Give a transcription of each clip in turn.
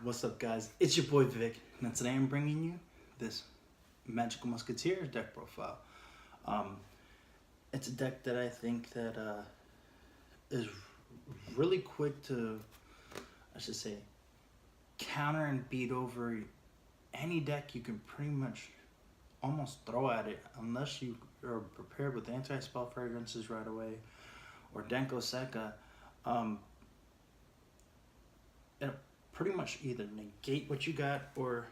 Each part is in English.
What's up, guys? It's your boy Vic, and today I'm bringing you this Magical Musketeers deck profile. It's a deck that I think that is really quick to, I should say, counter and beat over any deck you can pretty much almost throw at it, unless you are prepared with anti-spell fragrances right away or Denko Sekka. It'll pretty much either negate what you got or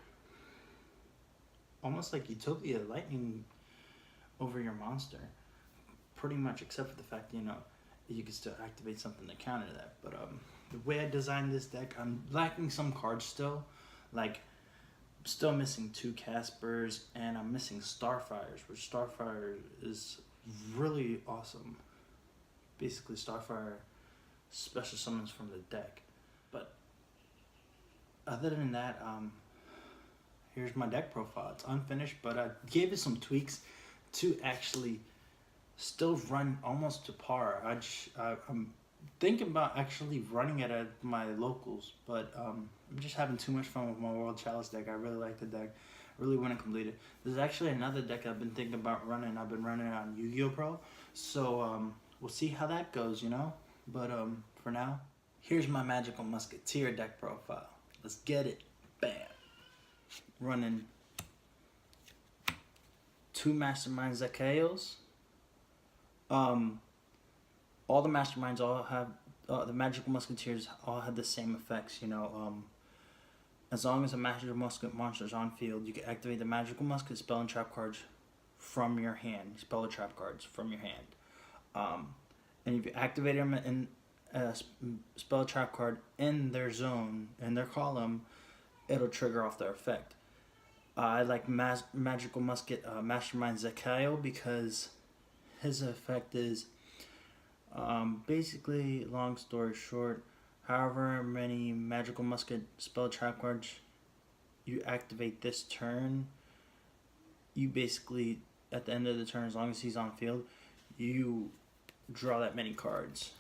almost like Utopia lightning over your monster. Pretty much, except for the fact, you can still activate something to counter that. But the way I designed this deck, I'm lacking some cards still. Like, still missing 2 Caspers, and I'm missing Starfires, which Starfire is really awesome. Basically, Starfire special summons from the deck. But other than that, here's my deck profile. It's unfinished, but I gave it some tweaks to actually still run almost to par. I'm thinking about actually running it at my locals, but I'm just having too much fun with my World Chalice deck. I really like the deck. I really want to complete it. There's actually another deck I've been thinking about running. I've been running it on Yugioh Pro, so we'll see how that goes, But for now, here's my Magical Musketeer deck profile. Let's get it. Bam. Running 2 Mastermind Yugiohs. All the Masterminds all have, the Magical Musketeers all have the same effects, As long as a Magical Musket monster is on field, you can activate the Magical Musket spell and trap cards from your hand. Spell or trap cards from your hand. And if you activate them in a spell trap card in their zone, in their column, it'll trigger off their effect. I like Magical Musket Mastermind Yugioh because his effect is basically, long story short, however many Magical Musket spell trap cards you activate this turn, you basically, at the end of the turn, as long as he's on field, you draw that many cards.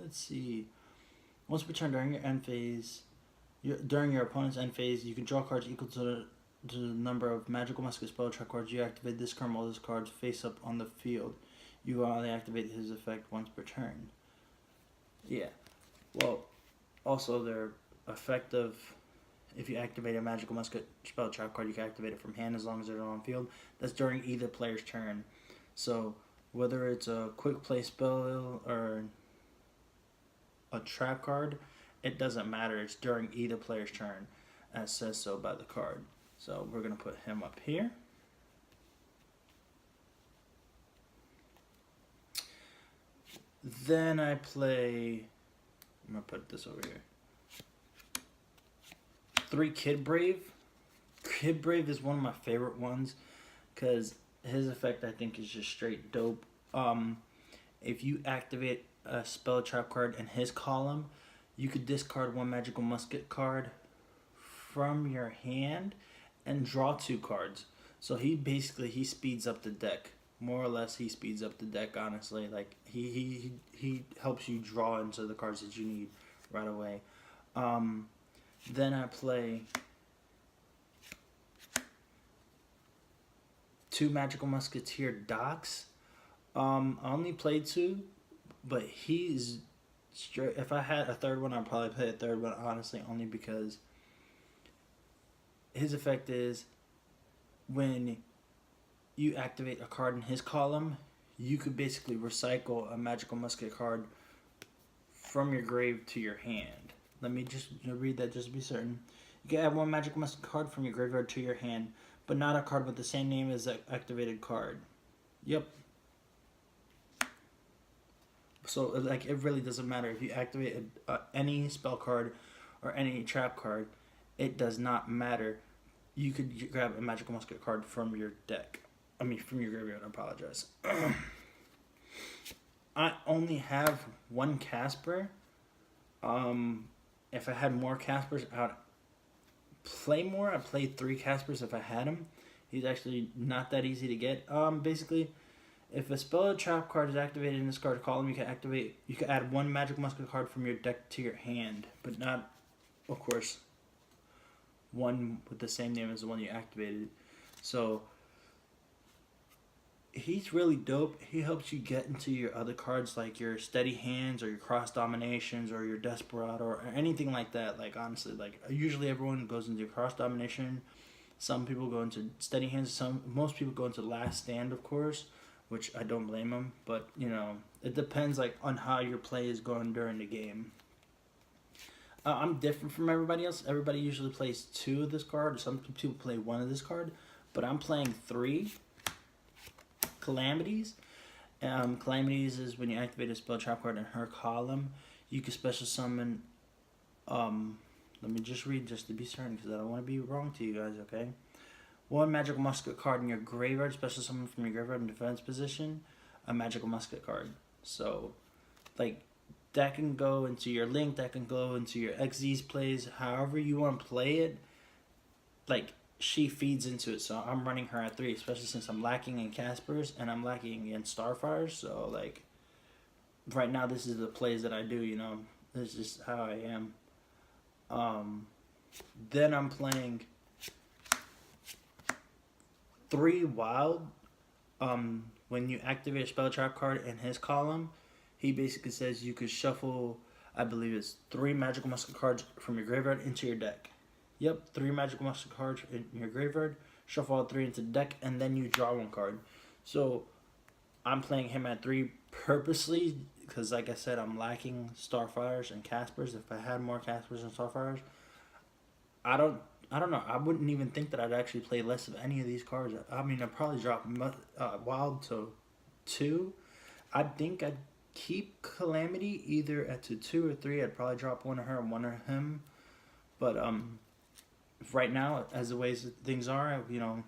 Let's see. Once per turn during your end phase, during your opponent's end phase, you can draw cards equal to the number of Magical Musket spell trap cards you activate this turn while this card's face up on the field. You only activate his effect once per turn. Yeah. Well, also they're effective. If you activate a Magical Musket spell trap card, you can activate it from hand as long as they're on field. That's during either player's turn. So whether it's a quick play spell or a trap card, it doesn't matter. It's during either player's turn, as says so by the card. So we're going to put him up here. Then I play, I'm going to put this over here, 3 Kid Brave. Kid Brave is one of my favorite ones because his effect, I think, is just straight dope. If you activate a spell trap card in his column, you could discard 1 Magical Musket card from your hand and draw 2 cards. So he speeds up the deck. More or less, he speeds up the deck, honestly. Like, he helps you draw into the cards that you need right away. Then I play 2 Magical Musketeer Docs. I only played 2, but he's straight. If I had a third one, I'd probably play a third one, honestly, only because his effect is when you activate a card in his column, you could basically recycle a Magical Musket card from your grave to your hand. Let me just read that just to be certain. You can add 1 Magical Musket card from your graveyard to your hand, but not a card with the same name as the activated card. Yep. So, like, it really doesn't matter if you activate any spell card or any trap card. It does not matter. You could grab a Magical Musket card from your deck. I mean, from your graveyard, I apologize. I only have 1 Casper. If I had more Caspers, I'd play more. I'd play 3 Caspers if I had him. He's actually not that easy to get. Basically, if a spell or trap card is activated in this card column, you can add 1 Magical Musket card from your deck to your hand, but not of course, one with the same name as the one you activated. So he's really dope. He helps you get into your other cards like your steady hands or your cross dominations or your desperado or anything like that. Like honestly, like usually everyone goes into cross domination. Some people go into steady hands. Most people go into last stand, of course, which I don't blame them. But you know, it depends like on how your play is going during the game. I'm different from everybody else. Everybody usually plays 2 of this card. Some people play 1 of this card, but I'm playing 3 calamities. Calamities is when you activate a spell trap card in her column. You can special summon. Let me just read just to be certain because I don't want to be wrong to you guys. Okay. 1 magical musket card in your graveyard. Special summon from your graveyard in defense position. A magical musket card. So, like. That can go into your Link, that can go into your XZ's plays, however you want to play it. Like, she feeds into it, so I'm running her at 3, especially since I'm lacking in Caspers and I'm lacking in Starfires. So, like, right now, this is the plays that I do, you know. This is just how I am. Then I'm playing 3 Wild. When you activate a spell trap card in his column, he basically says you could shuffle, I believe it's 3 magical musket cards from your graveyard into your deck. Yep, 3 magical musket cards in your graveyard, shuffle all 3 into the deck, and then you draw 1 card. So I'm playing him at 3 purposely because, like I said, I'm lacking Starfires and Caspers. If I had more Caspers and Starfires, I don't know. I wouldn't even think that I'd actually play less of any of these cards. I mean, I'd probably drop Wild to 2. I think I'd keep Calamity either at 2 or 3. I'd probably drop 1 of her and 1 of him. But right now, as the ways that things are, you know,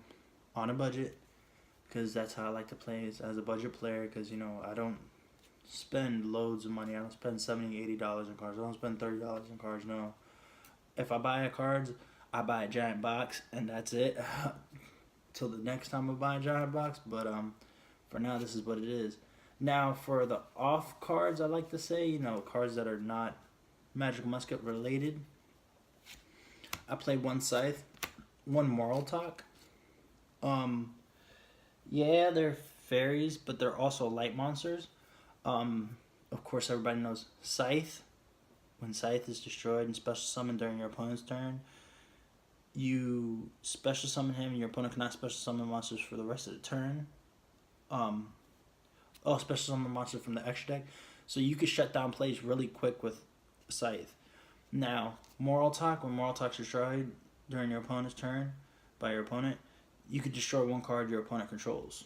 on a budget, because that's how I like to play as a budget player. Because you know, I don't spend loads of money. I don't spend $70, $80 in cards. I don't spend $30 in cards. No. If I buy a cards, I buy a giant box, and that's it. Till the next time I buy a giant box. But for now, this is what it is. Now, for the off cards, I like to say, you know, cards that are not Magical Musket related, I play 1 Scythe, 1 Moral Talk. Yeah, they're fairies, but they're also light monsters. Of course, everybody knows Scythe. When Scythe is destroyed and special summoned during your opponent's turn, you special summon him, and your opponent cannot special summon monsters for the rest of the turn. Special summon monster from the extra deck. So you can shut down plays really quick with Scythe. Now, Moral Talk, when Moral Talk's destroyed during your opponent's turn by your opponent, you could destroy 1 card your opponent controls.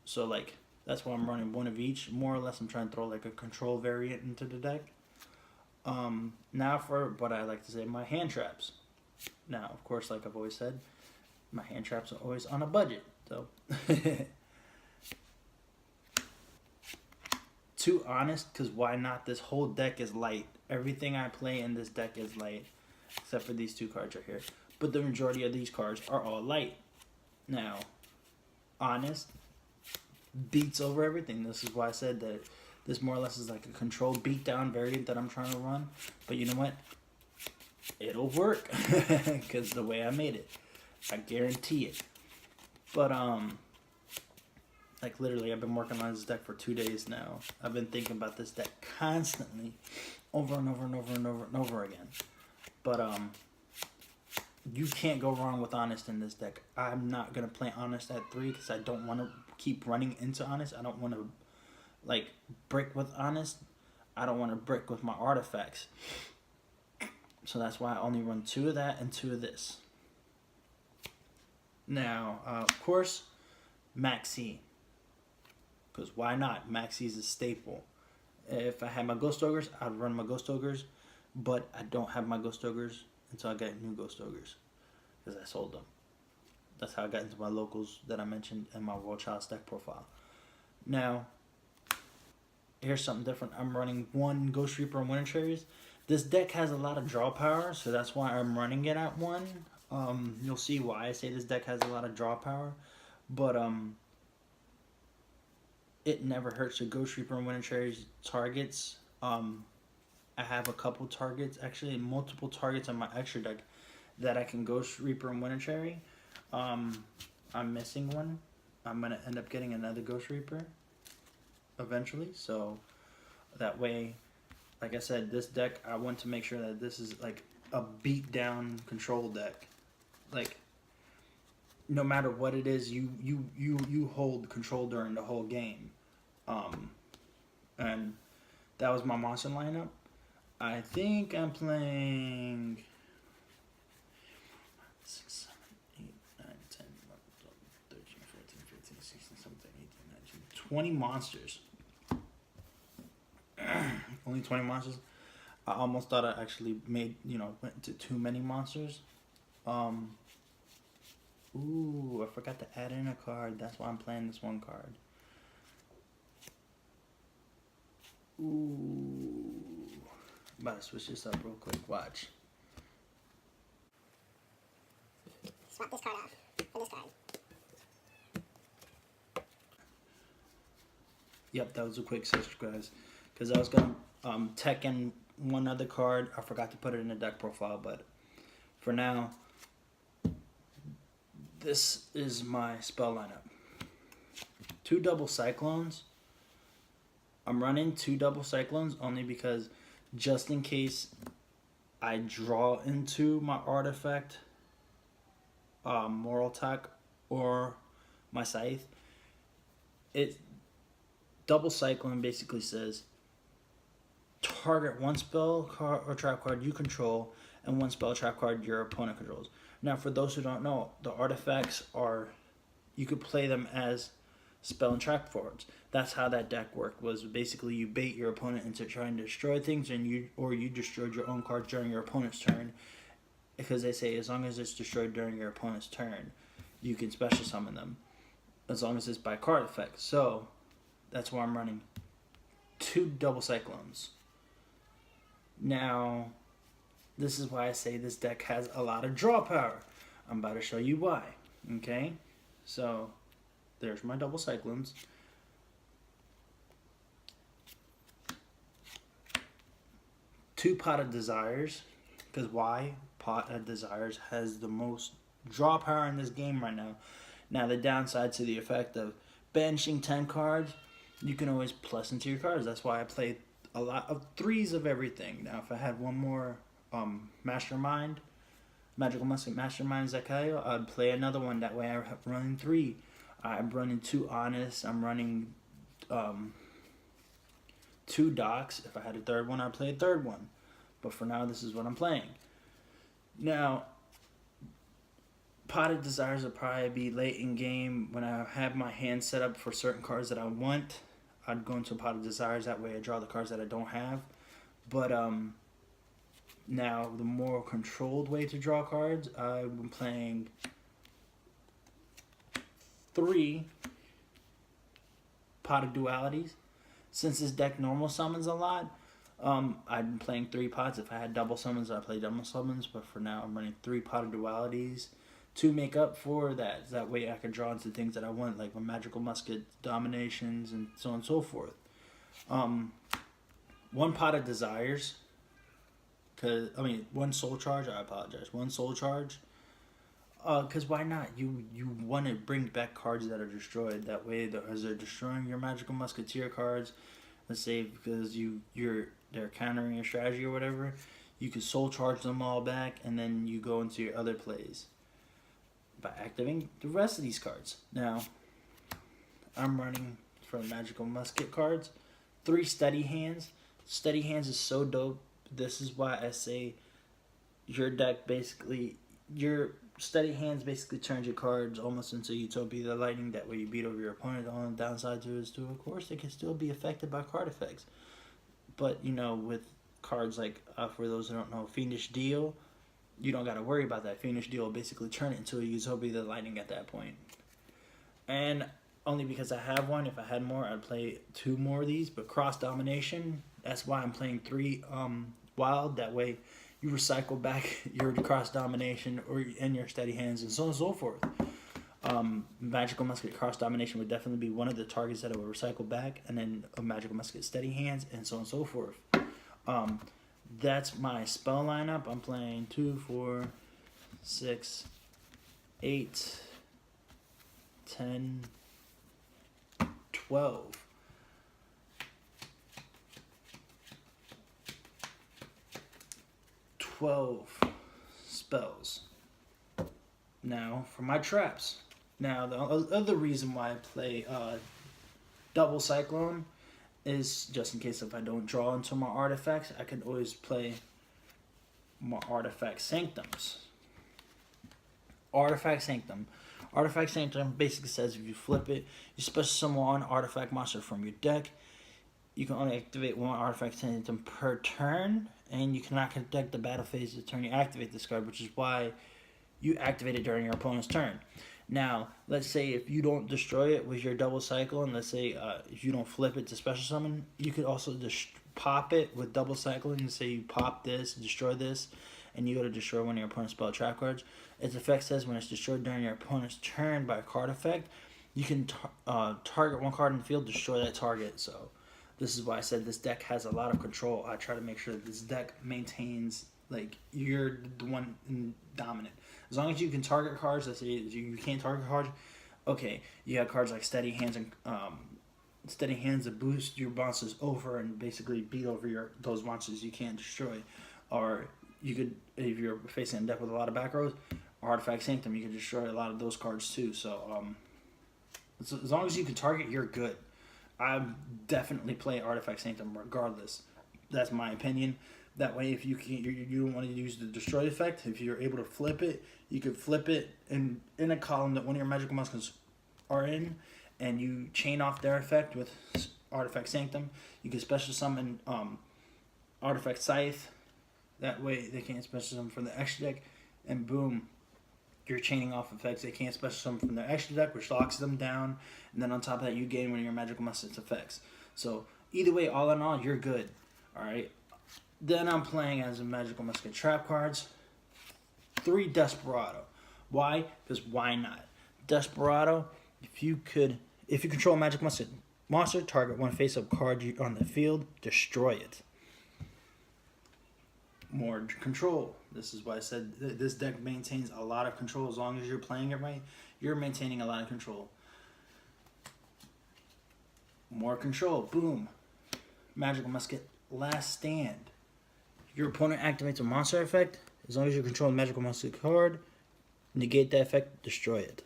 So, like, that's why I'm running 1 of each. More or less, I'm trying to throw, like, a control variant into the deck. Now for what I like to say, my hand traps. Now, of course, like I've always said, my hand traps are always on a budget. So... Too honest, because why not? This whole deck is light. Everything I play in this deck is light, except for these 2 cards right here. But the majority of these cards are all light. Now, honest beats over everything. This is why I said that this more or less is like a controlled beatdown variant that I'm trying to run. But you know what? It'll work, because the way I made it. I guarantee it. But, like, literally, I've been working on this deck for 2 days now. I've been thinking about this deck constantly, over and over and over and over and over again. But, you can't go wrong with Honest in this deck. I'm not going to play Honest at 3 because I don't want to keep running into Honest. I don't want to, like, brick with Honest. I don't want to brick with my artifacts. So that's why I only run 2 of that and 2 of this. Now, of course, Maxi. Because why not? Maxi's a staple. If I had my Ghost Ogres, I'd run my Ghost Ogres. But I don't have my Ghost Ogres until I get new Ghost Ogres. Because I sold them. That's how I got into my locals that I mentioned in my World Child's deck profile. Now, here's something different. I'm running 1 Ghost Reaper and Winter Cherries. This deck has a lot of draw power, so that's why I'm running it at 1. You'll see why I say this deck has a lot of draw power. But, it never hurts to Ghost Reaper and Winter Cherries targets I have a couple targets, actually multiple targets on my extra deck that I can Ghost Reaper and Winter Cherry. I'm missing one. I'm gonna end up getting another Ghost Reaper eventually, so that way, like I said, this deck, I want to make sure that this is like a beat down control deck. Like, no matter what it is, you hold control during the whole game. And that was my monster lineup. I think I'm playing 6, 7, 8, 9, 10, 11, 12, 13, 14, 15, 16, 17, 18, 19, 20 monsters. Only 20 monsters. I almost thought I actually made, went to too many monsters. Ooh, I forgot to add in a card. That's why I'm playing this one card. Ooh. I'm about to switch this up real quick. Watch. Swap this card off for this card. Yep, that was a quick switch, guys. Because I was going to tech in one other card. I forgot to put it in the deck profile, but for now, this is my spell lineup. 2 double cyclones. I'm running 2 double cyclones only because just in case I draw into my artifact, moral attack, or my scythe. It double cyclone basically says target 1 spell card or trap card you control and 1 spell trap card your opponent controls. Now, for those who don't know, the artifacts are, you could play them as spell and trap cards. That's how that deck worked. Was basically you bait your opponent into trying to destroy things, and you destroyed your own cards during your opponent's turn, because they say as long as it's destroyed during your opponent's turn, you can special summon them, as long as it's by card effect. So that's why I'm running 2 double cyclones. Now, this is why I say this deck has a lot of draw power. I'm about to show you why. Okay, so there's my double cyclones. Two Pot of Desires, because why? Pot of Desires has the most draw power in this game right now. Now, the downside to the effect of banishing 10 cards, you can always plus into your cards. That's why I play a lot of 3s of everything. Now, if I had one more Mastermind, Magical Musket Mastermind Zakayo, I'd play another one. That way I have running 3. I'm running 2 Honest. I'm running 2 Docs. If I had a third one, I'd play a third one. But for now, this is what I'm playing. Now, Pot of Desires will probably be late in game when I have my hand set up for certain cards that I want. I'd go into Pot of Desires. That way I draw the cards that I don't have. But now, the more controlled way to draw cards, I've been playing 3 Pot of Dualities. Since this deck normal summons a lot, I've been playing 3 pots. If I had double summons, I'd play double summons. But for now, I'm running 3 Pot of Dualities to make up for that. That way I can draw into things that I want, like my Magical Musket Dominations and so on and so forth. 1 Pot of Desires. 1 Soul Charge. I apologize. 1 Soul Charge. Because why not? You want to bring back cards that are destroyed. That way, as they're destroying your Magical Musketeer cards, let's say because they're countering your strategy or whatever, you can Soul Charge them all back, and then you go into your other plays by activating the rest of these cards. Now, I'm running for Magical Musket cards 3 Steady Hands. Steady Hands is so dope. This is why I say your deck basically, your Steady Hands basically turns your cards almost into Utopia the Lightning. That way you beat over your opponent. The only downside to it is, of course, it can still be affected by card effects. But, with cards like, for those who don't know, Fiendish Deal, you don't got to worry about that. Fiendish Deal will basically turn it into a Utopia the Lightning at that point. And only because I have one, if I had more, I'd play 2 more of these. But Cross Domination, that's why I'm playing 3 Wild. That way you recycle back your Cross Domination and your Steady Hands and so on and so forth. Magical Musket Cross Domination would definitely be one of the targets that it would recycle back, and then a Magical Musket Steady Hands and so on and so forth. that's my spell lineup. I'm playing 2, 4, 6, 8, 10, 12. 12 spells. Now, for my traps. Now, the other reason why I play Double Cyclone is just in case if I don't draw into my artifacts, I can always play my Artifact Sanctums. Artifact Sanctum. Artifact Sanctum basically says if you flip it, you special summon one artifact monster from your deck. You can only activate one Artifact Sanctum per turn, and you cannot conduct the battle phase of the turn you activate this card, which is why you activate it during your opponent's turn. Now, let's say if you don't destroy it with your double cycle, and let's say if you don't flip it to special summon, you could also just pop it with double cycling and say you pop this, destroy this, and you go to destroy one of your opponent's spell trap cards. Its effect says when it's destroyed during your opponent's turn by a card effect, you can target one card in the field, destroy that target. So this is why I said this deck has a lot of control. I try to make sure that this deck maintains, like, you're the one dominant. As long as you can target cards, let's say you can't target cards, okay, you have cards like Steady Hands and Steady Hands that boost your monsters over and basically beat over those monsters you can't destroy. Or you could, if you're facing a deck with a lot of back rows, Artifact Sanctum, you can destroy a lot of those cards too. So as long as you can target, you're good. I definitely play Artifact Sanctum regardless. That's my opinion. That way, if you don't want to use the destroy effect, if you're able to flip it, you could flip it in a column that one of your magical monsters are in, and you chain off their effect with Artifact Sanctum. You can special summon Artifact Scythe. That way, they can't special summon from the extra deck, and boom, you're chaining off effects. They can't special summon from their extra deck, which locks them down, and then on top of that, you gain one of your magical monsters' effects. So either way, all in all, you're good. All right. Then I'm playing as a Magical Musket trap cards. 3 Desperado. Why? Because why not? Desperado, if you control a Magical Musket monster, target one face-up card on the field, destroy it. More control. This is why I said this deck maintains a lot of control. As long as you're playing it right, you're maintaining a lot of control. More control. Boom. Magical Musket Last Stand. Your opponent activates a monster effect. As long as you control a Magical Musket card, negate that effect, destroy it.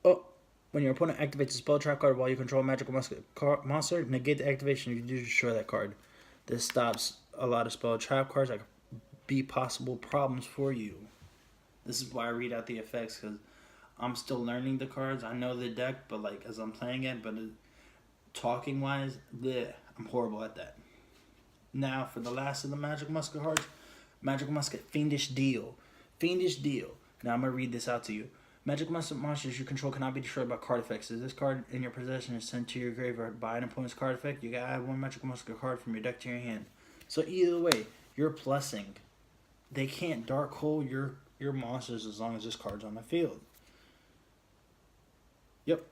Oh, when your opponent activates a spell trap card while you control a Magical Musket monster, negate the activation, you do destroy that card. This stops a lot of spell trap cards that could be possible problems for you. This is why I read out the effects, because I'm still learning the cards. I know the deck, but like as I'm playing it, but talking wise, I'm horrible at that. Now for the last of the Magical Musket cards, Magical Musket Fiendish Deal. Fiendish Deal. Now I'm going to read this out to you. Magical Musket monsters you control cannot be destroyed by card effects. If this card in your possession is sent to your graveyard by an opponent's card effect, you can add one Magical Musket card from your deck to your hand. So either way, you're plussing. They can't dark hole your monsters as long as this card's on the field. Yep.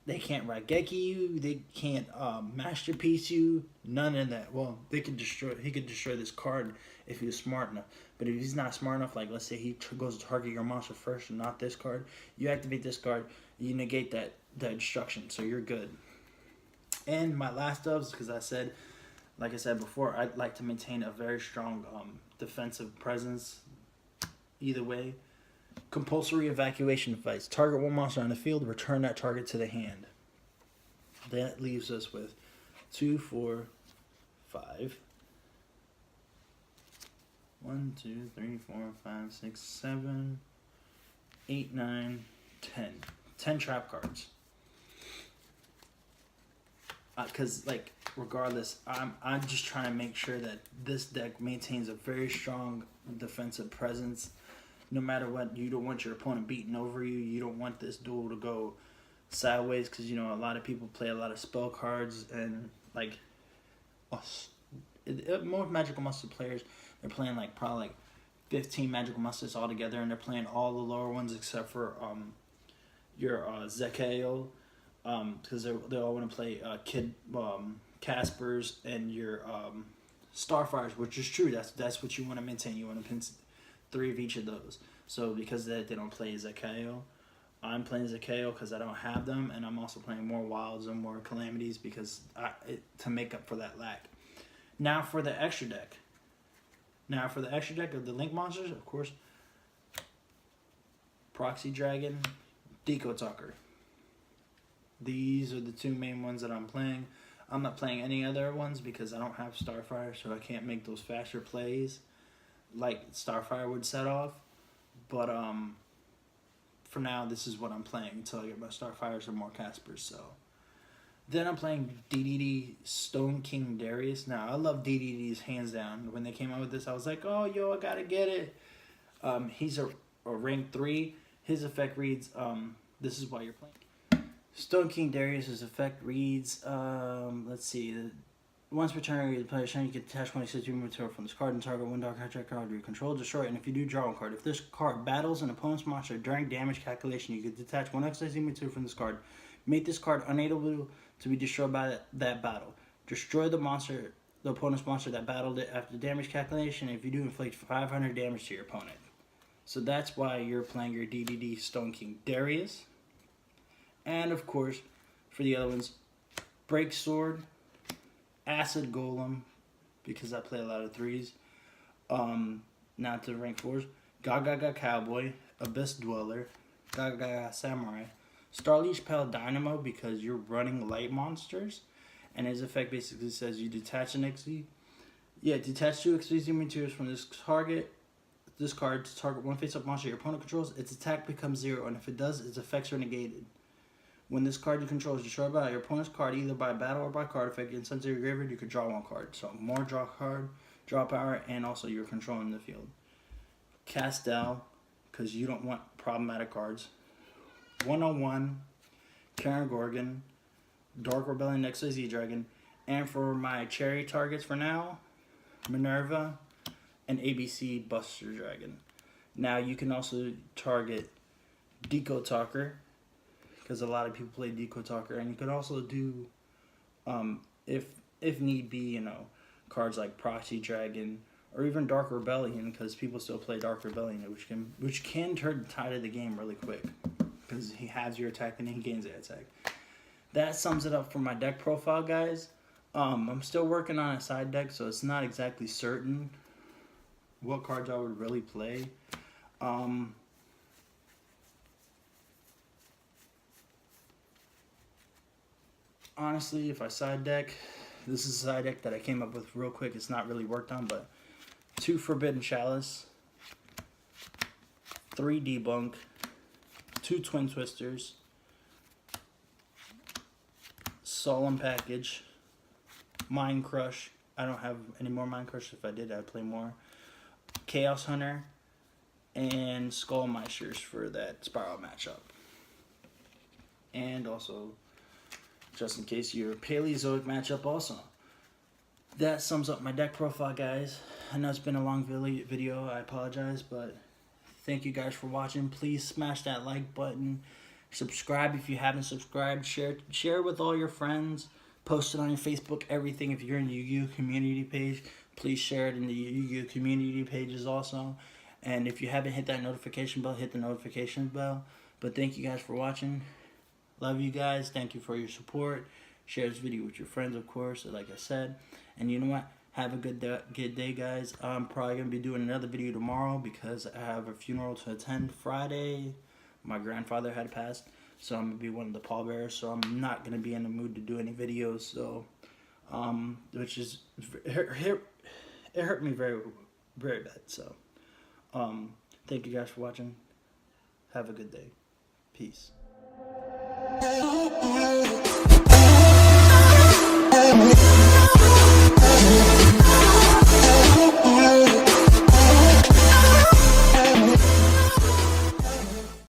They can't Raigeki you. They can't masterpiece you. None of that. Well, he could destroy this card if he was smart enough. But if he's not smart enough, like let's say he goes to target your monster first and not this card, you activate this card, you negate that destruction, so you're good. And my last dubs, because like I said before, I'd like to maintain a very strong defensive presence. Either way. Compulsory evacuation fights. Target one monster on the field, return that target to the hand. That leaves us with 2, 4, 5. 1, 2, 3, 4, 5, 6, 7, 8, 9, 10. 10 trap cards. Because, like, regardless, I'm just trying to make sure that this deck maintains a very strong defensive presence. No matter what, you don't want your opponent beating over you. You don't want this duel to go sideways because, a lot of people play a lot of spell cards and, like, most Magical Musket players, they're playing, like, probably, like, 15 Magical Muskets all together, and they're playing all the lower ones except for your Zekeo, because they all want to play Kid Caspers and your Starfires, which is true. That's what you want to maintain. You want to pin 3 of each of those. So because they don't play Yugioh, I'm playing Yugioh because I don't have them, and I'm also playing more Wilds and more Calamities because to make up for that lack. Now for the extra deck. Of the Link monsters, of course, Proxy Dragon, Deco Talker. These are the 2 main ones that I'm playing. I'm not playing any other ones because I don't have Starfire, so I can't make those faster plays like Starfire would set off. But for now, this is what I'm playing until I get my Starfires or more Caspers. So then I'm playing DDD Stone King Darius. Now I love DDDs hands down. When they came out with this, I was like, oh yo, I gotta get it. He's a rank 3. His effect reads, this is why you're playing. Stone King Darius' effect reads, let's see, once per turn you play a shiny, you can detach 26 material from this card and target 1 dark hijack card you control, destroy it, and if you do, draw 1 card. If this card battles an opponent's monster during damage calculation, you can detach 1 XYZ material from this card. Make this card unable to be destroyed by that battle. Destroy the opponent's monster that battled it after the damage calculation. If you do, inflict 500 damage to your opponent. So that's why you're playing your DDD Stone King Darius. And of course, for the other ones, Break Sword, Acid Golem, because I play a lot of 3s. Now to rank 4s, Gaga Cowboy, Abyss Dweller, Gaga Samurai, Starleech Pal Dynamo, because you're running light monsters. And his effect basically says you detach an XZ. Yeah, detach 2 XYZ materials from this card to target 1 face-up monster your opponent controls. Its attack becomes 0, and if it does, its effects are negated. When this card you control is destroyed by your opponent's card, either by battle or by card effect, and sent to your graveyard, you could draw 1 card. So more draw power, and also you're controlling the field. Castel, because you don't want problematic cards. 101, Karen Gorgon, Dark Rebellion XYZ Dragon, and for my cherry targets for now, Minerva and ABC Buster Dragon. Now you can also target Deco Talker, because a lot of people play Deco Talker, and you could also do, if need be, cards like Proxy Dragon or even Dark Rebellion, because people still play Dark Rebellion, which can turn the tide of the game really quick, because he has your attack and he gains the attack. That sums it up for my deck profile, guys. I'm still working on a side deck, so it's not exactly certain what cards I would really play. Honestly, if I side deck, this is a side deck that I came up with real quick. It's not really worked on, but 2 Forbidden Chalice, 3 Debunk, 2 Twin Twisters, Solemn Package, Mind Crush. I don't have any more Mind Crush. If I did, I'd play more. Chaos Hunter, and Skullmeisters for that Spiral matchup. And also, just in case, your Paleozoic matchup also. That sums up my deck profile, guys. I know it's been a long video, I apologize, but thank you guys for watching. Please smash that like button. Subscribe if you haven't subscribed. Share with all your friends. Post it on your Facebook, everything. If you're in the Yu-Gi-Oh community page, please share it in the Yu-Gi-Oh community pages also. And if you haven't hit that notification bell, hit the notification bell. But thank you guys for watching. Love you guys. Thank you for your support. Share this video with your friends, of course, like I said. And you know what? Have a good day, guys. I'm probably going to be doing another video tomorrow because I have a funeral to attend Friday. My grandfather had passed, so I'm going to be one of the pallbearers. So I'm not going to be in the mood to do any videos. So, which is, it hurt me very, very bad. So, thank you guys for watching. Have a good day. Peace.